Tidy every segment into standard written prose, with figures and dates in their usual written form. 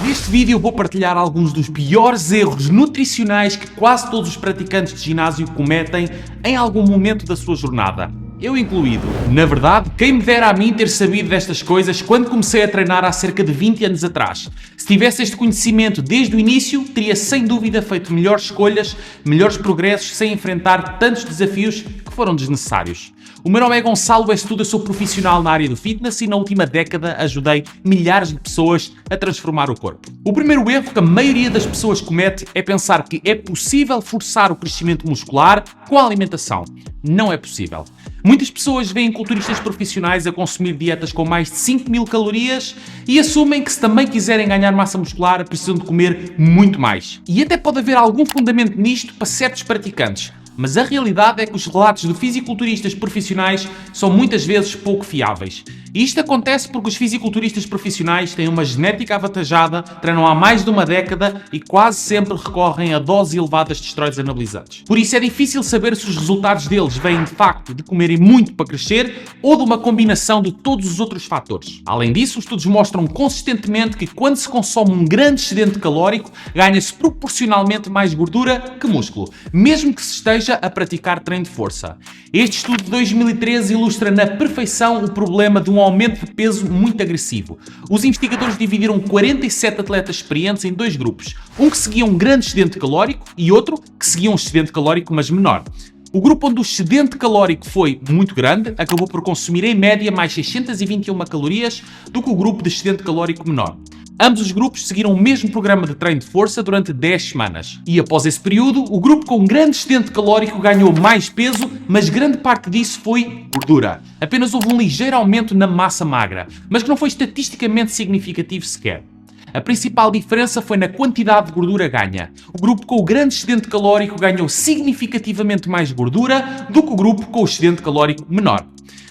Neste vídeo eu vou partilhar alguns dos piores erros nutricionais que quase todos os praticantes de ginásio cometem em algum momento da sua jornada. Eu incluído. Na verdade, quem me dera a mim ter sabido destas coisas quando comecei a treinar há cerca de 20 anos atrás. Se tivesse este conhecimento desde o início, teria sem dúvida feito melhores escolhas, melhores progressos, sem enfrentar tantos desafios que foram desnecessários. O meu nome é Gonçalo Westuda, sou profissional na área do fitness e na última década ajudei milhares de pessoas a transformar o corpo. O primeiro erro que a maioria das pessoas comete é pensar que é possível forçar o crescimento muscular com a alimentação. Não é possível. Muitas pessoas veem culturistas profissionais a consumir dietas com mais de 5.000 calorias e assumem que se também quiserem ganhar massa muscular precisam de comer muito mais. E até pode haver algum fundamento nisto para certos praticantes. Mas a realidade é que os relatos de fisiculturistas profissionais são muitas vezes pouco fiáveis. E isto acontece porque os fisiculturistas profissionais têm uma genética avantajada, treinam há mais de uma década e quase sempre recorrem a doses elevadas de esteroides anabolizantes. Por isso é difícil saber se os resultados deles vêm de facto de comerem muito para crescer ou de uma combinação de todos os outros fatores. Além disso, os estudos mostram consistentemente que quando se consome um grande excedente calórico, ganha-se proporcionalmente mais gordura que músculo, mesmo que se esteja a praticar treino de força. Este estudo de 2013 ilustra na perfeição o problema de um aumento de peso muito agressivo. Os investigadores dividiram 47 atletas experientes em dois grupos, um que seguia um grande excedente calórico e outro que seguia um excedente calórico mas menor. O grupo onde o excedente calórico foi muito grande acabou por consumir em média mais 621 calorias do que o grupo de excedente calórico menor. Ambos os grupos seguiram o mesmo programa de treino de força durante 10 semanas. E após esse período, o grupo com um grande excedente calórico ganhou mais peso, mas grande parte disso foi gordura. Apenas houve um ligeiro aumento na massa magra, mas que não foi estatisticamente significativo sequer. A principal diferença foi na quantidade de gordura ganha. O grupo com o grande excedente calórico ganhou significativamente mais gordura do que o grupo com o excedente calórico menor.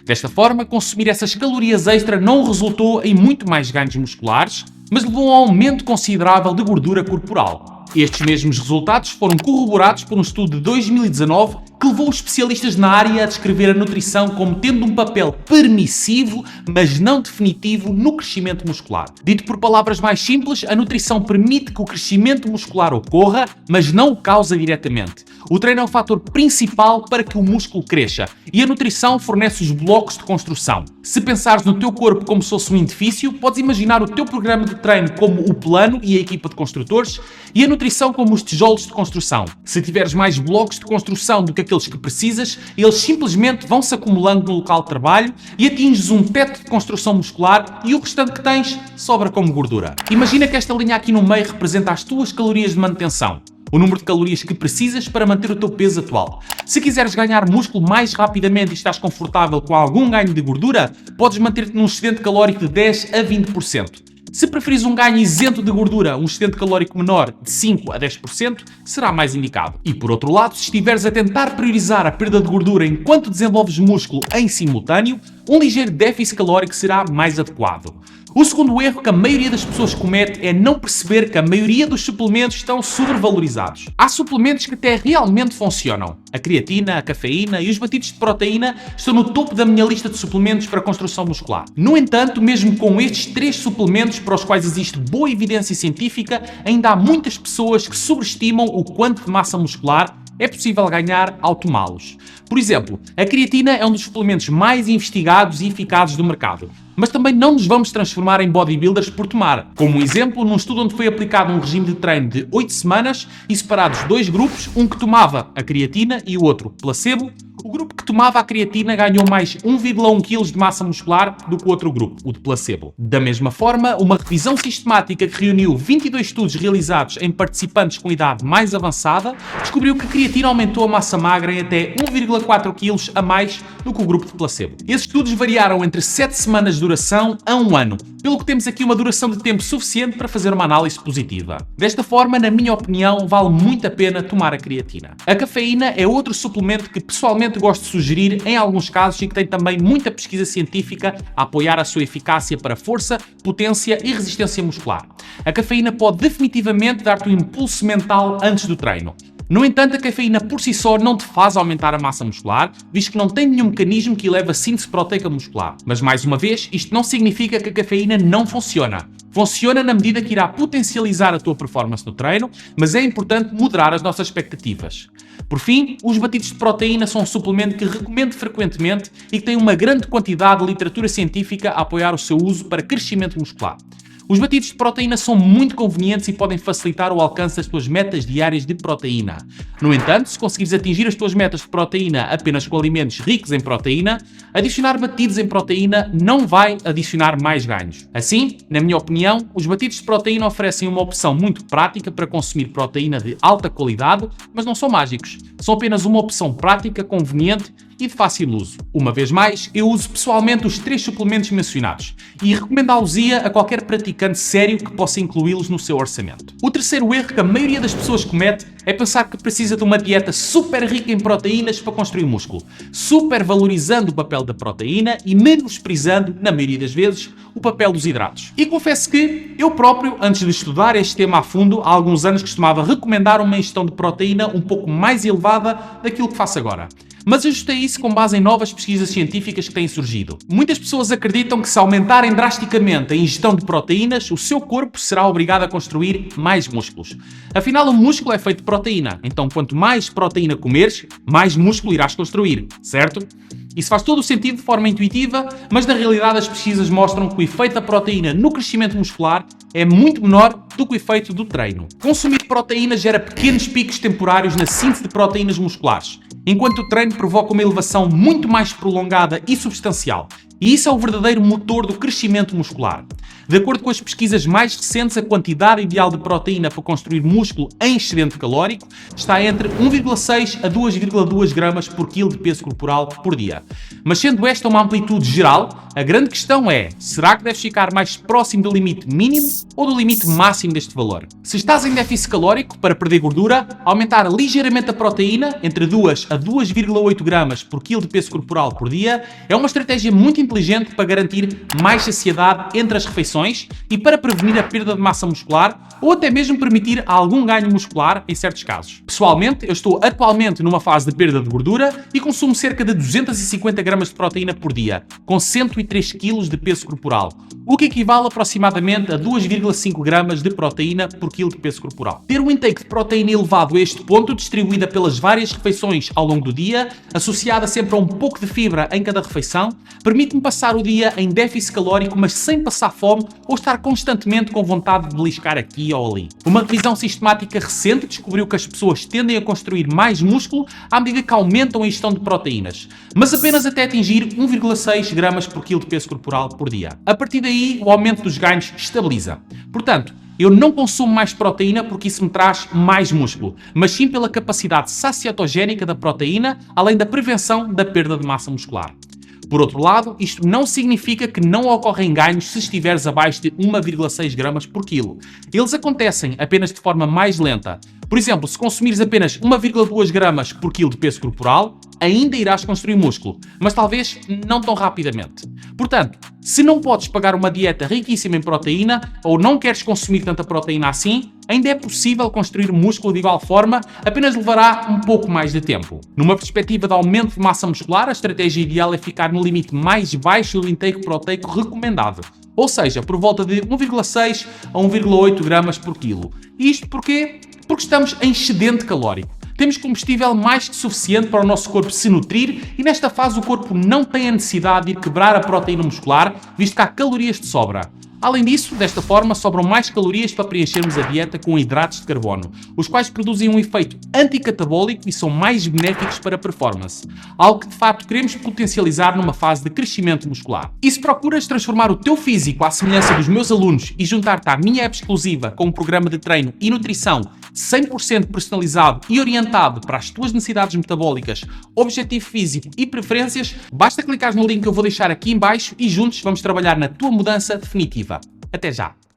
Desta forma, consumir essas calorias extra não resultou em muito mais ganhos musculares, mas levou a um aumento considerável de gordura corporal. Estes mesmos resultados foram corroborados por um estudo de 2019 que levou os especialistas na área a descrever a nutrição como tendo um papel permissivo, mas não definitivo, no crescimento muscular. Dito por palavras mais simples, a nutrição permite que o crescimento muscular ocorra, mas não o causa diretamente. O treino é o fator principal para que o músculo cresça e a nutrição fornece os blocos de construção. Se pensares no teu corpo como se fosse um edifício, podes imaginar o teu programa de treino como o plano e a equipa de construtores e a nutrição como os tijolos de construção. Se tiveres mais blocos de construção do que aqueles que precisas, eles simplesmente vão se acumulando no local de trabalho e atinges um teto de construção muscular e o restante que tens sobra como gordura. Imagina que esta linha aqui no meio representa as tuas calorias de manutenção. O número de calorias que precisas para manter o teu peso atual. Se quiseres ganhar músculo mais rapidamente e estás confortável com algum ganho de gordura, podes manter-te num excedente calórico de 10 a 20%. Se preferires um ganho isento de gordura, um excedente calórico menor de 5 a 10%, será mais indicado. E por outro lado, se estiveres a tentar priorizar a perda de gordura enquanto desenvolves músculo em simultâneo, um ligeiro déficit calórico será mais adequado. O segundo erro que a maioria das pessoas comete é não perceber que a maioria dos suplementos estão sobrevalorizados. Há suplementos que até realmente funcionam. A creatina, a cafeína e os batidos de proteína estão no topo da minha lista de suplementos para construção muscular. No entanto, mesmo com estes 3 suplementos para os quais existe boa evidência científica, ainda há muitas pessoas que sobreestimam o quanto de massa muscular é possível ganhar ao tomá-los. Por exemplo, a creatina é um dos suplementos mais investigados e eficazes do mercado. Mas também não nos vamos transformar em bodybuilders por tomar. Como um exemplo, num estudo onde foi aplicado um regime de treino de 8 semanas e separados 2 grupos, um que tomava a creatina e o outro placebo, o grupo que tomava a creatina ganhou mais 1,1 kg de massa muscular do que o outro grupo, o de placebo. Da mesma forma, uma revisão sistemática que reuniu 22 estudos realizados em participantes com idade mais avançada descobriu que a creatina aumentou a massa magra em até 1,4 kg a mais do que o grupo de placebo. Esses estudos variaram entre 7 semanas de duração a 1 ano, pelo que temos aqui uma duração de tempo suficiente para fazer uma análise positiva. Desta forma, na minha opinião, vale muito a pena tomar a creatina. A cafeína é outro suplemento que pessoalmente gosto de sugerir em alguns casos e que tem também muita pesquisa científica a apoiar a sua eficácia para força, potência e resistência muscular. A cafeína pode definitivamente dar-te um impulso mental antes do treino. No entanto, a cafeína por si só não te faz aumentar a massa muscular, visto que não tem nenhum mecanismo que eleve a síntese proteica muscular. Mas mais uma vez, isto não significa que a cafeína não funciona. Funciona na medida que irá potencializar a tua performance no treino, mas é importante moderar as nossas expectativas. Por fim, os batidos de proteína são um suplemento que recomendo frequentemente e que tem uma grande quantidade de literatura científica a apoiar o seu uso para crescimento muscular. Os batidos de proteína são muito convenientes e podem facilitar o alcance das tuas metas diárias de proteína. No entanto, se conseguires atingir as tuas metas de proteína apenas com alimentos ricos em proteína, adicionar batidos em proteína não vai adicionar mais ganhos. Assim, na minha opinião, os batidos de proteína oferecem uma opção muito prática para consumir proteína de alta qualidade, mas não são mágicos. São apenas uma opção prática, conveniente e de fácil uso. Uma vez mais, eu uso pessoalmente os 3 suplementos mencionados e recomendá-los-ia a qualquer praticante sério que possa incluí-los no seu orçamento. O terceiro erro que a maioria das pessoas comete é pensar que precisa de uma dieta super rica em proteínas para construir músculo, super valorizando o papel da proteína e menosprezando, na maioria das vezes, o papel dos hidratos. E confesso que eu próprio, antes de estudar este tema a fundo, há alguns anos costumava recomendar uma ingestão de proteína um pouco mais elevada daquilo que faço agora. Mas ajustei isso com base em novas pesquisas científicas que têm surgido. Muitas pessoas acreditam que se aumentarem drasticamente a ingestão de proteínas, o seu corpo será obrigado a construir mais músculos. Afinal, o músculo é feito de proteína, então quanto mais proteína comeres, mais músculo irás construir, certo? Isso faz todo o sentido de forma intuitiva, mas na realidade as pesquisas mostram que o efeito da proteína no crescimento muscular é muito menor do que o efeito do treino. Consumir proteína gera pequenos picos temporários na síntese de proteínas musculares, enquanto o treino provoca uma elevação muito mais prolongada e substancial. E isso é o verdadeiro motor do crescimento muscular. De acordo com as pesquisas mais recentes, a quantidade ideal de proteína para construir músculo em excedente calórico está entre 1,6 a 2,2 gramas por quilo de peso corporal por dia. Mas sendo esta uma amplitude geral, a grande questão é, será que deves ficar mais próximo do limite mínimo ou do limite máximo deste valor? Se estás em déficit calórico para perder gordura, aumentar ligeiramente a proteína, entre 2 a 2,8 gramas por quilo de peso corporal por dia, é uma estratégia muito inteligente para garantir mais saciedade entre as refeições e para prevenir a perda de massa muscular ou até mesmo permitir algum ganho muscular em certos casos. Pessoalmente, eu estou atualmente numa fase de perda de gordura e consumo cerca de 250 gramas de proteína por dia, com 103 kg de peso corporal, o que equivale aproximadamente a 2,5 gramas de proteína por quilo de peso corporal. Ter um intake de proteína elevado a este ponto, distribuída pelas várias refeições ao longo do dia, associada sempre a um pouco de fibra em cada refeição, permite-me passar o dia em déficit calórico, mas sem passar fome ou estar constantemente com vontade de beliscar aqui ou ali. Uma revisão sistemática recente descobriu que as pessoas tendem a construir mais músculo à medida que aumentam a ingestão de proteínas, mas apenas até atingir 1,6 gramas por quilo de peso corporal por dia. A partir daí, o aumento dos ganhos estabiliza. Portanto, eu não consumo mais proteína porque isso me traz mais músculo, mas sim pela capacidade saciatogénica da proteína, além da prevenção da perda de massa muscular. Por outro lado, isto não significa que não ocorrem ganhos se estiveres abaixo de 1,6 gramas por quilo. Eles acontecem apenas de forma mais lenta. Por exemplo, se consumires apenas 1,2 gramas por quilo de peso corporal, ainda irás construir músculo, mas talvez não tão rapidamente. Portanto, se não podes pagar uma dieta riquíssima em proteína ou não queres consumir tanta proteína assim, ainda é possível construir músculo de igual forma, apenas levará um pouco mais de tempo. Numa perspectiva de aumento de massa muscular, a estratégia ideal é ficar no limite mais baixo do intake proteico recomendado, ou seja, por volta de 1,6 a 1,8 gramas por quilo. E isto porquê? Porque estamos em excedente calórico. Temos combustível mais que suficiente para o nosso corpo se nutrir e nesta fase o corpo não tem a necessidade de ir quebrar a proteína muscular, visto que há calorias de sobra. Além disso, desta forma sobram mais calorias para preenchermos a dieta com hidratos de carbono, os quais produzem um efeito anticatabólico e são mais benéficos para a performance, algo que de facto queremos potencializar numa fase de crescimento muscular. E se procuras transformar o teu físico à semelhança dos meus alunos e juntar-te à minha app exclusiva com um programa de treino e nutrição 100% personalizado e orientado para as tuas necessidades metabólicas, objetivo físico e preferências, basta clicar no link que eu vou deixar aqui em baixo e juntos vamos trabalhar na tua mudança definitiva. Até já!